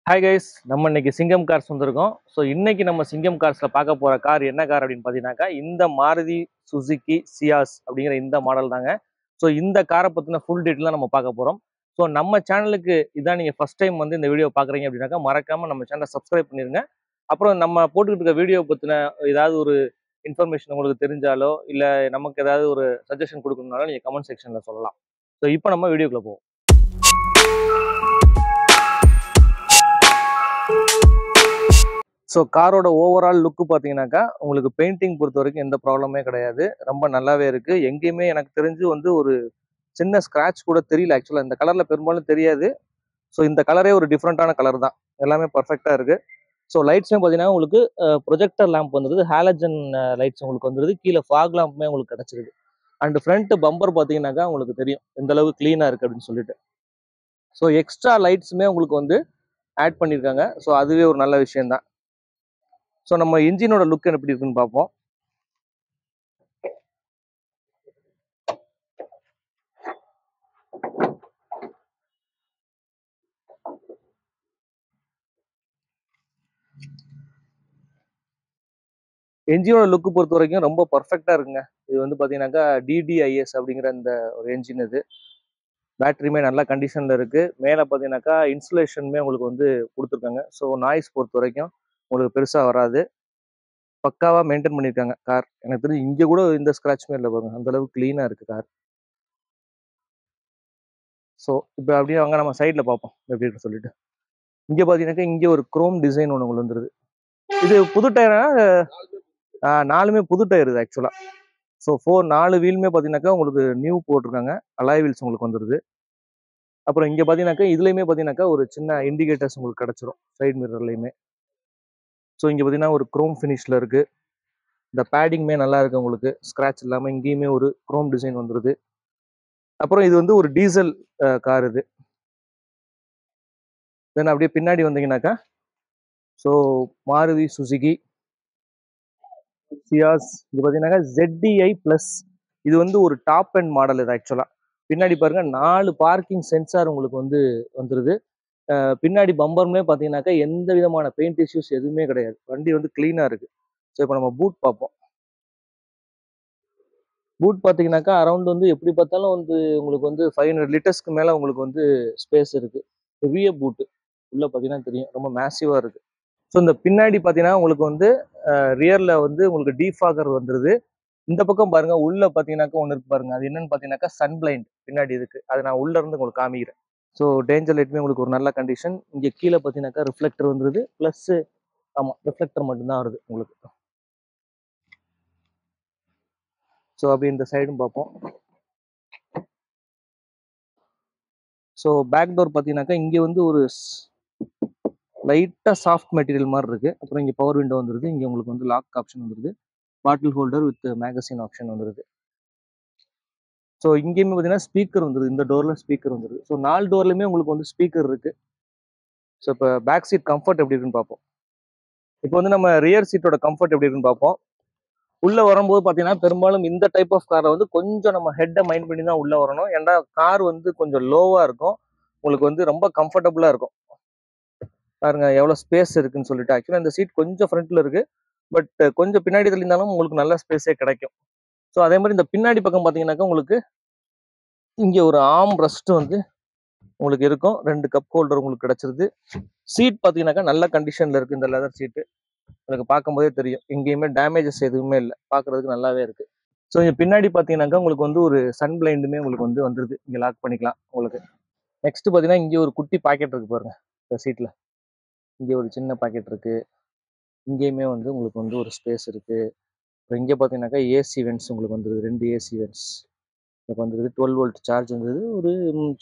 Hi guys, நம்ம இன்னைக்கு சிங்கம் கார்ஸ் வந்திருக்கோம். ஸோ இன்னைக்கு நம்ம சிங்கம் கார்ஸ்ல பார்க்க போற கார் என்ன கார் அப்படின்னு பார்த்தீங்கன்னாக்கா இந்த மாருதி சுசுகி சியாஸ் அப்படிங்கிற இந்த மாடல் தாங்க. ஸோ இந்த காரை பற்றின ஃபுல் டீட்டெயிலாக நம்ம பார்க்க போகிறோம். ஸோ நம்ம சேனலுக்கு இதான் நீங்கள் ஃபர்ஸ்ட் டைம் வந்து இந்த வீடியோ பார்க்குறீங்க அப்படின்னாக்கா மறக்காம நம்ம சேனலை சப்ஸ்கிரைப் பண்ணிருங்க. அப்புறம் நம்ம போட்டுக்கிட்டு இருக்க வீடியோ பற்றின ஏதாவது ஒரு இன்ஃபர்மேஷன் உங்களுக்கு தெரிஞ்சாலோ இல்லை நமக்கு ஏதாவது ஒரு சஜஷன் கொடுக்கணும்னாலும் நீங்கள் கமெண்ட் செக்ஷனில் சொல்லலாம். ஸோ இப்போ நம்ம வீடியோக்குள்ள போவோம். ஸோ காரோட ஓவரால் லுக்கு பார்த்தீங்கன்னாக்கா உங்களுக்கு பெயிண்டிங் பொறுத்த வரைக்கும் எந்த ப்ராப்ளமே கிடையாது. ரொம்ப நல்லாவே இருக்கு. எங்கேயுமே எனக்கு தெரிஞ்சு வந்து ஒரு சின்ன ஸ்க்ராட்ச் கூட தெரியல. ஆக்சுவலாக இந்த கலர்ல பெரும்பாலும் தெரியாது. ஸோ இந்த கலரே ஒரு டிஃப்ரெண்டான கலர் தான். எல்லாமே பர்ஃபெக்டாக இருக்கு. ஸோ லைட்ஸ்லையும் பார்த்தீங்கன்னா உங்களுக்கு ப்ரொஜெக்டர் லேம்ப் வந்துருது, ஹாலஜன் லைட்ஸ் உங்களுக்கு வந்துருது, கீழே ஃபாக் லேம்புமே உங்களுக்கு கிடைச்சிருக்கு. அண்ட் ஃப்ரண்ட் பம்பர் பார்த்தீங்கன்னாக்கா உங்களுக்கு தெரியும் எந்த அளவுக்கு க்ளீனாக இருக்கு அப்படின்னு சொல்லிட்டு. ஸோ எக்ஸ்ட்ரா லைட்ஸுமே உங்களுக்கு வந்து ஆட் பண்ணியிருக்காங்க. ஸோ அதுவே ஒரு நல்ல விஷயம் தான். ஸோ நம்ம இன்ஜினோட லுக் எப்படி இருக்குன்னு பார்ப்போம். என்ஜினோட லுக்கு பொறுத்த வரைக்கும் ரொம்ப பர்ஃபெக்டாக இருக்குங்க. இது வந்து பார்த்தீங்கன்னாக்கா டிடிஐஎஸ் அப்படிங்கிற இந்த ஒரு என்ஜின் இது. பேட்டரியுமே நல்ல கண்டிஷனில் இருக்குது. மேலே பார்த்தீங்கன்னாக்கா இன்சுலேஷனுமே உங்களுக்கு வந்து கொடுத்துருக்காங்க. ஸோ நாய்ஸ் பொறுத்த வரைக்கும் உங்களுக்கு பெருசாக வராது. பக்காவாக மெயின்டைன் பண்ணியிருக்காங்க கார். எனக்கு தெரிஞ்சு இங்கே கூட இந்த ஸ்க்ராட்ச்மே இல்லை பாருங்க, அந்தளவுக்கு க்ளீனாக இருக்குது கார். ஸோ இப்போ அப்படியே வாங்க நம்ம சைடில் பார்ப்போம் எப்படி இருக்குன்னு சொல்லிட்டு. இங்கே பார்த்தீங்கன்னாக்கா இங்கே ஒரு குரோம் டிசைன் ஒன்று உங்களுக்கு வந்துருது. இது புது டயரா? நாலுமே புது டயர் இது ஆக்சுவலாக. ஸோ 4 வீலுமே பார்த்தீங்கன்னாக்கா உங்களுக்கு நியூ போட்டிருக்காங்க. அலாய் வீல்ஸ் உங்களுக்கு வந்துருது. அப்புறம் இங்கே பார்த்தீங்கன்னாக்கா இதுலையுமே பார்த்தீங்கன்னாக்கா ஒரு சின்ன இண்டிகேட்டர்ஸ் உங்களுக்கு கிடச்சிரும் சைடு மிரர்லையுமே. ஸோ இங்கே பார்த்தீங்கன்னா ஒரு குரோம் ஃபினிஷில் இருக்குது. இந்த பேடிங்குமே நல்லா இருக்குது உங்களுக்கு, ஸ்க்ராட்ச் இல்லாமல். இங்கேயுமே ஒரு குரோம் டிசைன் வந்துருது. அப்புறம் இது வந்து ஒரு டீசல் கார் இது. தென் அப்படியே பின்னாடி வந்தீங்கன்னாக்கா ஸோ மாருதி சுசுகி சியாஸ் இது பார்த்தீங்கன்னாக்கா ZDI ப்ளஸ். இது வந்து ஒரு டாப் அண்ட் மாடல் இது ஆக்சுவலாக. பின்னாடி பாருங்க 4 பார்க்கிங் சென்சார் உங்களுக்கு வந்து வந்துருது. பின்னாடி பம்பர்மே பார்த்தீங்கன்னாக்கா எந்த விதமான பெயிண்ட் இஷ்யூஸ் எதுவுமே கிடையாது. வண்டி வந்து க்ளீனாக இருக்கு. ஸோ இப்போ நம்ம பூட் பார்ப்போம். பூட் பார்த்தீங்கன்னாக்கா அரௌண்ட் வந்து எப்படி பார்த்தாலும் வந்து உங்களுக்கு வந்து 500 லிட்டர்ஸ்க்கு மேலே உங்களுக்கு வந்து ஸ்பேஸ் இருக்கு. பெரிய பூட்டு உள்ள பார்த்தீங்கன்னா தெரியும், ரொம்ப மேசிவாக இருக்கு. ஸோ இந்த பின்னாடி பார்த்தீங்கன்னா உங்களுக்கு வந்து ரியர்ல வந்து உங்களுக்கு டீஃபாகர் வந்துருது. இந்த பக்கம் பாருங்க, உள்ள பார்த்தீங்கன்னாக்கா ஒன்று இருக்கு பாருங்க. அது என்னன்னு பார்த்தீங்கன்னாக்கா சன் பிளைண்ட் பின்னாடி இருக்கு. அதை நான் உள்ள இருந்து உங்களுக்கு காமிக்கிறேன். ஸோ டேஞ்சர் லைட்டுமே உங்களுக்கு ஒரு நல்ல கண்டிஷன். இங்கே கீழே பார்த்தீங்கன்னாக்கா ரிஃப்ளெக்டர் வந்துருது. ப்ளஸ் ஆமாம், ரிஃப்ளெக்டர் மட்டும்தான் வருது உங்களுக்கு. ஸோ அப்படி இந்த சைடும் பார்ப்போம். ஸோ பேக் டோர் பார்த்தீங்கன்னாக்கா இங்கே வந்து ஒரு லைட்டாக சாஃப்ட் மெட்டீரியல் மாதிரி இருக்குது. அப்புறம் இங்கே பவர் விண்டோ வந்துருது. இங்கே உங்களுக்கு வந்து லாக் ஆப்ஷன் வந்துருது. பாட்டில் ஹோல்டர் வித் மேகசின் ஆப்ஷன் வந்துருது. ஸோ இங்கேயுமே பார்த்தீங்கன்னா ஸ்பீக்கர் வந்துருது. இந்த டோரில் ஸ்பீக்கர் வந்துருது. ஸோ 4 டோர்லையுமே உங்களுக்கு வந்து ஸ்பீக்கர் இருக்குது. ஸோ இப்போ பேக் சீட் கம்ஃபர்ட் எப்படி இருக்குன்னு பார்ப்போம். இப்போ வந்து நம்ம ரியர் சீட்டோட கம்ஃபர்ட் எப்படி இருக்குன்னு பார்ப்போம். உள்ளே வரும்போது பார்த்தீங்கன்னா பெரும்பாலும் இந்த டைப் ஆஃப் காரை வந்து கொஞ்சம் நம்ம ஹெட்டை மைண்ட் பண்ணி தான் உள்ளே வரணும். ஏன்னா கார் வந்து கொஞ்சம் லோவாக இருக்கும். உங்களுக்கு வந்து ரொம்ப கம்ஃபர்டபுளாக இருக்கும். பாருங்க எவ்வளோ ஸ்பேஸ் இருக்குன்னு சொல்லிட்டு. ஆக்சுவலாக இந்த சீட் கொஞ்சம் ஃப்ரண்ட்டில் இருக்குது. பட் கொஞ்சம் பின்னாடி தள்ளியிருந்தாலும் உங்களுக்கு நல்ல ஸ்பேஸே கிடைக்கும். ஸோ அதே மாதிரி இந்த பின்னாடி பக்கம் பார்த்தீங்கன்னாக்கா உங்களுக்கு இங்கே ஒரு ஆர்ம் ரெஸ்ட் வந்து உங்களுக்கு இருக்கும். 2 கப் ஹோல்டர் உங்களுக்கு கிடைச்சிருது. சீட் பார்த்தீங்கன்னாக்கா நல்ல கண்டிஷனில் இருக்குது. இந்த லெதர் சீட்டு எனக்கு பார்க்கும்போதே தெரியும், எங்கேயுமே டேமேஜஸ் எதுவுமே இல்லை. பார்க்குறதுக்கு நல்லாவே இருக்குது. ஸோ இங்கே பின்னாடி பார்த்தீங்கன்னாக்கா உங்களுக்கு வந்து ஒரு சன் பிளைண்டுமே உங்களுக்கு வந்து வந்துருது. இங்கே லாக் பண்ணிக்கலாம் உங்களுக்கு. நெக்ஸ்ட் பார்த்தீங்கன்னா இங்கே ஒரு குட்டி பாக்கெட் இருக்குது பாருங்க. இந்த சீட்டில் இங்கே ஒரு சின்ன பாக்கெட் இருக்குது. இங்கேயுமே வந்து உங்களுக்கு வந்து ஒரு ஸ்பேஸ் இருக்குது. அப்புறம் இங்கே பார்த்தீங்கன்னாக்கா ஏசி வென்ட்ஸ் உங்களுக்கு வந்துருது. 2 ஏசி வென்ட்ஸ் எனக்கு வந்துருது. 12 வோல்ட் சார்ஜ் வந்துருது. ஒரு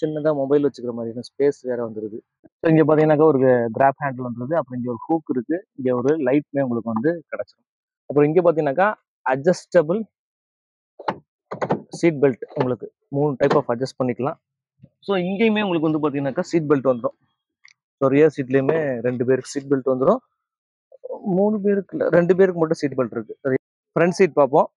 சின்னதாக மொபைல் வச்சுக்கிற மாதிரியான ஸ்பேஸ் வேற வந்துருது. ஸோ இங்கே பார்த்தீங்கன்னாக்கா ஒரு கிராப் ஹேண்டில் வந்துருது. அப்புறம் இங்கே ஒரு ஹூக் இருக்குது. இங்கே ஒரு லைட்மே உங்களுக்கு வந்து கிடச்சிடும். அப்புறம் இங்கே பார்த்தீங்கன்னாக்கா அட்ஜஸ்டபிள் சீட் பெல்ட் உங்களுக்கு 3 டைப் ஆஃப் அட்ஜஸ்ட் பண்ணிக்கலாம். ஸோ இங்கேயுமே உங்களுக்கு வந்து பார்த்தீங்கன்னாக்கா சீட் பெல்ட் வந்துடும். ஸோ ரியர் சீட்லேயுமே 2 பேருக்கு சீட் பெல்ட் வந்துடும். 3 பேருக்கு இல்லை, 2 பேருக்கு மட்டும் சீட் பெல்ட் இருக்கு. ஃப்ரண்ட் சீட் பார்ப்போம்.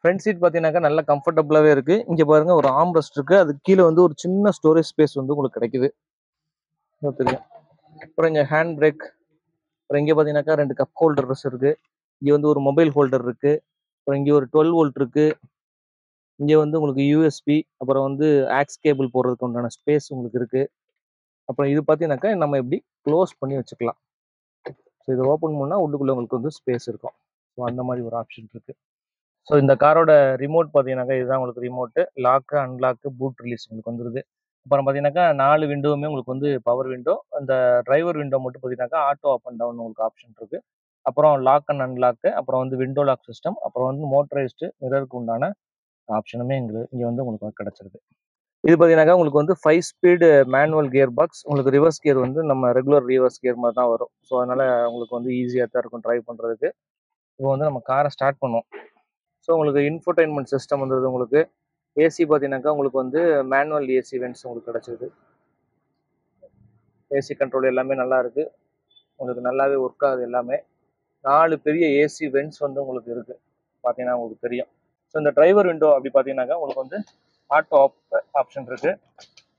ஃப்ரண்ட் சீட் பார்த்தீங்கன்னாக்கா நல்லா கம்ஃபர்டபுளாகவே இருக்குது. இங்கே பாருங்கள் ஒரு ஆர்ம் ரெஸ்ட் இருக்குது. அதுக்கு கீழே வந்து ஒரு சின்ன ஸ்டோரேஜ் ஸ்பேஸ் வந்து உங்களுக்கு கிடைக்குது. தெரியும். அப்புறம் இங்கே ஹேண்ட் பிரேக், அப்புறம் இங்கே பார்த்தீங்கன்னாக்கா 2 கப் ஹோல்டர்ஸ் இருக்குது. இங்கே வந்து ஒரு மொபைல் ஹோல்டர் இருக்குது. அப்புறம் இங்கே ஒரு 12 வோல்ட் இருக்குது. இங்கே வந்து உங்களுக்கு யூஎஸ்பி, அப்புறம் வந்து ஆக்ஸ் கேபிள் போடுறதுக்கு உண்டான ஸ்பேஸ் உங்களுக்கு இருக்குது. அப்புறம் இது பார்த்தீங்கன்னாக்கா நம்ம எப்படி க்ளோஸ் பண்ணி வச்சுக்கலாம். ஸோ இதை ஓப்பன் பண்ணால் உள்ளுக்குள்ளே உங்களுக்கு வந்து ஸ்பேஸ் இருக்கும். ஸோ அந்த மாதிரி ஒரு ஆப்ஷன் இருக்குது. ஸோ இந்த காரோட ரிமோட் பார்த்தீங்கன்னாக்கா இதுதான் உங்களுக்கு remote. Lock, unlock, boot release உங்களுக்கு வந்துருது. அப்புறம் பார்த்தீங்கன்னாக்கா 4 விண்டோவுமே உங்களுக்கு வந்து பவர் விண்டோ. அந்த டிரைவர் விண்டோ மட்டும் பார்த்தீங்கன்னாக்கா ஆட்டோ அப் அண்ட் டவுன் உங்களுக்கு ஆப்ஷன் இருக்குது. அப்புறம் லாக் அண்ட் அன்லாக்கு, அப்புறம் வந்து விண்டோ லாக் சிஸ்டம், அப்புறம் வந்து மோட்டரைஸ்டு மிரருக்கு உண்டான ஆப்ஷனுமே இங்கே வந்து உங்களுக்கு கிடச்சிருது. இது பார்த்தீங்கன்னாக்கா உங்களுக்கு வந்து 5 ஸ்பீடு மேனுவல் கியர் பாக்ஸ். உங்களுக்கு ரிவர்ஸ் கியர் வந்து நம்ம ரெகுலர் ரிவர்ஸ் கியர் மாதிரி தான் வரும். ஸோ அதனால் உங்களுக்கு வந்து ஈஸியாக தான் இருக்கும் ட்ரைவ் பண்ணுறதுக்கு. இப்போ வந்து நம்ம காரை ஸ்டார்ட் பண்ணுவோம். ஸோ உங்களுக்கு இன்ஃபோடைன்மெண்ட் சிஸ்டம் வந்துடுது. உங்களுக்கு ஏசி பார்த்தீங்கன்னாக்கா உங்களுக்கு வந்து மேனுவல் ஏசி வென்ட்ஸ் உங்களுக்கு கிடச்சிது. ஏசி கண்ட்ரோல் எல்லாமே நல்லா இருக்குது. உங்களுக்கு நல்லாவே ஒர்க் ஆகுது எல்லாமே. 4 பெரிய ஏசி வென்ட்ஸ் வந்து உங்களுக்கு இருக்குது. பார்த்தீங்கன்னா உங்களுக்கு தெரியும். ஸோ இந்த டிரைவர் விண்டோ அப்படி பார்த்தீங்கன்னாக்கா உங்களுக்கு வந்து ஆட்டோ ஆப் ஆப்ஷன் இருக்குது.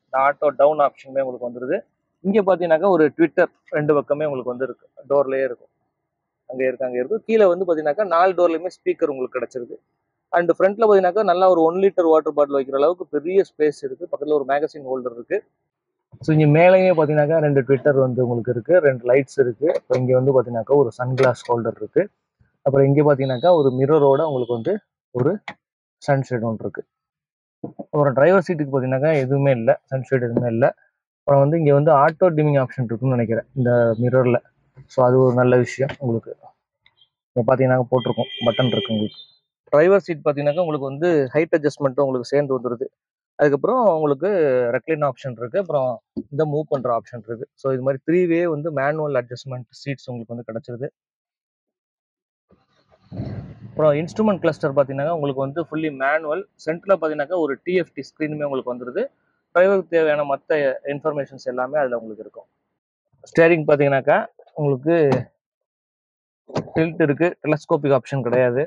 இந்த ஆட்டோ டவுன் ஆப்ஷனுமே உங்களுக்கு வந்துடுது. இங்கே பார்த்தீங்கன்னாக்கா ஒரு ட்விட்டர் 2 பக்கமே உங்களுக்கு வந்து இருக்குது. டோர்லேயே இருக்கும். அங்கே இருக்கும். கீழே வந்து பார்த்தீங்கன்னாக்கா 4 டோர்லையுமே ஸ்பீக்கர் உங்களுக்கு கிடச்சிருக்கு. அண்ட் ஃப்ரண்ட்டில் பார்த்தீங்கன்னாக்கா நல்லா ஒரு 1 லிட்டர் வாட்டர் பாட்டில் வைக்கிற அளவுக்கு பெரிய ஸ்பேஸ் இருக்குது. பக்கத்தில் ஒரு மேகசின் ஹோல்டர் இருக்குது. ஸோ இங்கே மேலேயே பார்த்தீங்கன்னாக்கா 2 ட்விட்டர் வந்து உங்களுக்கு இருக்குது. 2 லைட்ஸ் இருக்குது. அப்புறம் இங்கே வந்து பார்த்தீங்கன்னாக்கா ஒரு சன்கிளாஸ் ஹோல்டர் இருக்குது. அப்புறம் இங்கே பார்த்தீங்கன்னாக்கா ஒரு மிரரோட உங்களுக்கு வந்து ஒரு சன்ஷேட் ஒன்று இருக்குது. அப்புறம் டிரைவர் சீட்டுக்கு பார்த்தீங்கன்னாக்கா எதுவுமே இல்லை, சன்ஷேட் எதுவுமே இல்லை. அப்புறம் வந்து இங்கே வந்து ஆட்டோ டிமிங் ஆப்ஷன் இருக்குன்னு நினைக்கிறேன் இந்த மிரரில். ஸோ அது ஒரு நல்ல விஷயம். உங்களுக்கு இங்கே பார்த்தீங்கன்னா போட்டிருக்கோம் பட்டன் இருக்குது உங்களுக்கு. டிரைவர் சீட் பார்த்தீங்கன்னாக்கா உங்களுக்கு வந்து ஹைட் அட்ஜஸ்ட்மெண்ட்டும் உங்களுக்கு சேர்ந்து வந்துடுது. அதுக்கப்புறம் உங்களுக்கு ரெக்லைன் ஆப்ஷன் இருக்குது. அப்புறம் இந்த மூவ் பண்ணுற ஆப்ஷன் இருக்குது. ஸோ இது மாதிரி 3 வே வந்து மேனுவல் அட்ஜஸ்ட்மெண்ட் சீட்ஸ் உங்களுக்கு வந்து கிடச்சிருது. அப்புறம் இன்ஸ்ட்ருமெண்ட் கிளஸ்டர் பார்த்தீங்கன்னா உங்களுக்கு வந்து ஃபுல்லி மேனுவல். சென்டரில் பார்த்தீங்கன்னாக்கா ஒரு டிஎஃப்டி ஸ்க்ரீனுமே உங்களுக்கு வந்துடுது. டிரைவருக்கு தேவையான மற்ற இன்ஃபர்மேஷன்ஸ் எல்லாமே அதில் உங்களுக்கு இருக்கும். ஸ்டேரிங் பார்த்தீங்கன்னாக்கா உங்களுக்கு டில்ட் இருக்குது. டெலஸ்கோபிக் ஆப்ஷன் கிடையாது.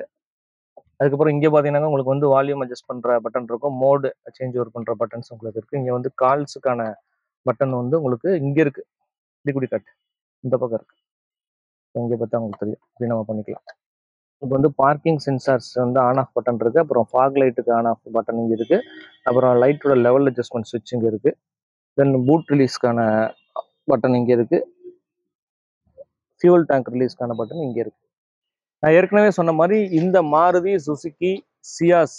அதுக்கப்புறம் இங்கே பார்த்தீங்கன்னா உங்களுக்கு வந்து வால்யூம் அட்ஜஸ்ட் பண்ணுற பட்டன் இருக்கும். மோடு சேஞ்ச் ஓவர் பண்ணுற பட்டன்ஸ் உங்களுக்கு இருக்குது. இங்கே வந்து கால்ஸுக்கான பட்டன் வந்து உங்களுக்கு இங்கே இருக்குது. இப்படி கட் இந்த பக்கம் இருக்குது. இங்கே பார்த்தா உங்களுக்கு தெரியும். இப்படி நம்ம பண்ணிக்கலாம். இப்போ வந்து பார்க்கிங் சென்சார்ஸ் வந்து ஆன் ஆஃப் பட்டன் இருக்குது. அப்புறம் ஃபாக் லைட்டுக்கு ஆன் ஆஃப் பட்டன் இங்கே இருக்குது. அப்புறம் லைட்டோட லெவல் அட்ஜஸ்ட்மெண்ட் சுவிட்ச் இங்கே இருக்குது. தென் பூட் ரிலீஸ்க்கான பட்டன் இங்கே இருக்குது. ஃபியூல் டேங்க் ரிலீஸ்க்கான பட்டன் இங்கே இருக்குது. நான் ஏற்கனவே சொன்ன மாதிரி இந்த Maruti Suzuki Ciaz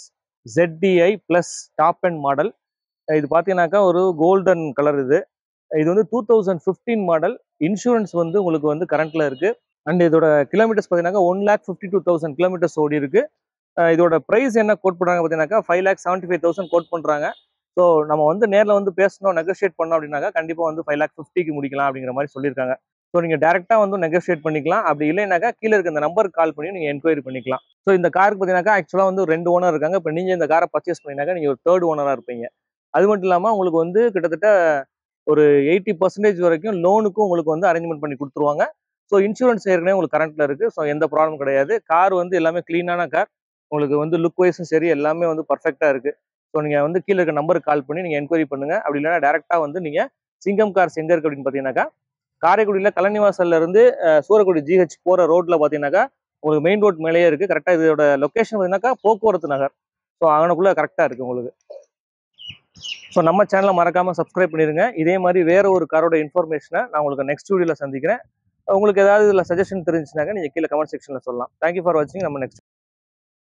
ZDI plus top and model. இது பார்த்தீங்கன்னாக்கா ஒரு கோல்டன் கலர். இது வந்து 2015 மாடல். இன்சூரன்ஸ் வந்து உங்களுக்கு வந்து கரண்ட்டில் இருக்குது. அண்ட் இதோட கிலோமீட்டர்ஸ் பார்த்தீங்கன்னா 1,52,000 கிலோமீட்டர்ஸ் ஓடி இருக்கு. இதோட ப்ரைஸ் என்ன கோட் பண்ணுறாங்க பார்த்தீங்கன்னாக்கா 5,75,000 கோட் பண்ணுறாங்க. ஸோ நம்ம வந்து நேரில் வந்து பேசணும், நெகோஷியேட் பண்ணோம் அப்படின்னாக்கா கண்டிப்பாக வந்து 5,50,000க்கு முடிக்கலாம் அப்படிங்கிற மாதிரி சொல்லியிருக்காங்க. ஸோ நீங்கள் டேரெக்டாக வந்து நெகோஷியேட் பண்ணிக்கலாம். அப்படி இல்லைனாக்கா கீழே இருக்க இந்த நம்பருக்கு கால் பண்ணி நீங்கள் என்கொயரி பண்ணிக்கலாம். ஸோ இந்த காருக்கு பார்த்தீங்கன்னாக்கா ஆக்சுவலாக வந்து 2 ஓனர் இருக்காங்க. இப்போ நீங்கள் இந்த காரை பர்ச்சேஸ் பண்ணினாக்கா நீங்கள் ஒரு 3rd ஓனராக இருப்பீங்க. அது மட்டும் இல்லாமல் உங்களுக்கு வந்து கிட்டத்தட்ட ஒரு 80% வரைக்கும் லோனுக்கும் உங்களுக்கு வந்து அரேஞ்ச்மெண்ட் பண்ணி கொடுத்துருவாங்க. ஸோ இன்சூரன்ஸ் ஏற்கனவே உங்களுக்கு கரண்ட்டில் இருக்குது. ஸோ எந்த ப்ராப்ளம் கிடையாது. கார் வந்து எல்லாமே க்ளீனான கார். உங்களுக்கு வந்து லுக் வைஸும் சரி எல்லாமே வந்து பர்ஃபெக்டாக இருக்குது. ஸோ நீங்கள் வந்து கீழே இருக்க நம்பருக்கு கால் பண்ணி நீங்கள் என்கொயரி பண்ணுங்கள். அப்படி இல்லைனா டேரெக்டாக வந்து நீங்கள் சிங்கம் கார்ஸ் எங்கே இருக்குது அப்படின்னு பார்த்தீங்கன்னாக்கா காரைக்குடியில் கலனிவாசல்லேருந்து சூரக்குடி GH போகிற ரோட்டில் பார்த்தீங்கன்னாக்கா உங்களுக்கு மெயின் ரோட் மேலேயே இருக்குது. கரெக்டாக இதோட லொக்கேஷன் பார்த்தீங்கன்னாக்கா போக்குவரத்து நகர். ஸோ அவனுக்குள்ளே கரெக்டாக இருக்குது உங்களுக்கு. ஸோ நம்ம சேனலை மறக்காமல் சப்ஸ்கிரைப் பண்ணிடுங்க. இதே மாதிரி வேற ஒரு காரோட இன்ஃபர்மேஷனை நான் உங்களுக்கு நெக்ஸ்ட் வீடியோவில் சந்திக்கிறேன். உங்களுக்கு ஏதாவது இதில் சஜஷன் தெரிஞ்சுச்சுனாக்கா நீங்கள் கீழே கமெண்ட் செக்ஷனில் சொல்லலாம். தேங்க்யூ ஃபார் வாட்சிங். நம்ம நெக்ஸ்ட்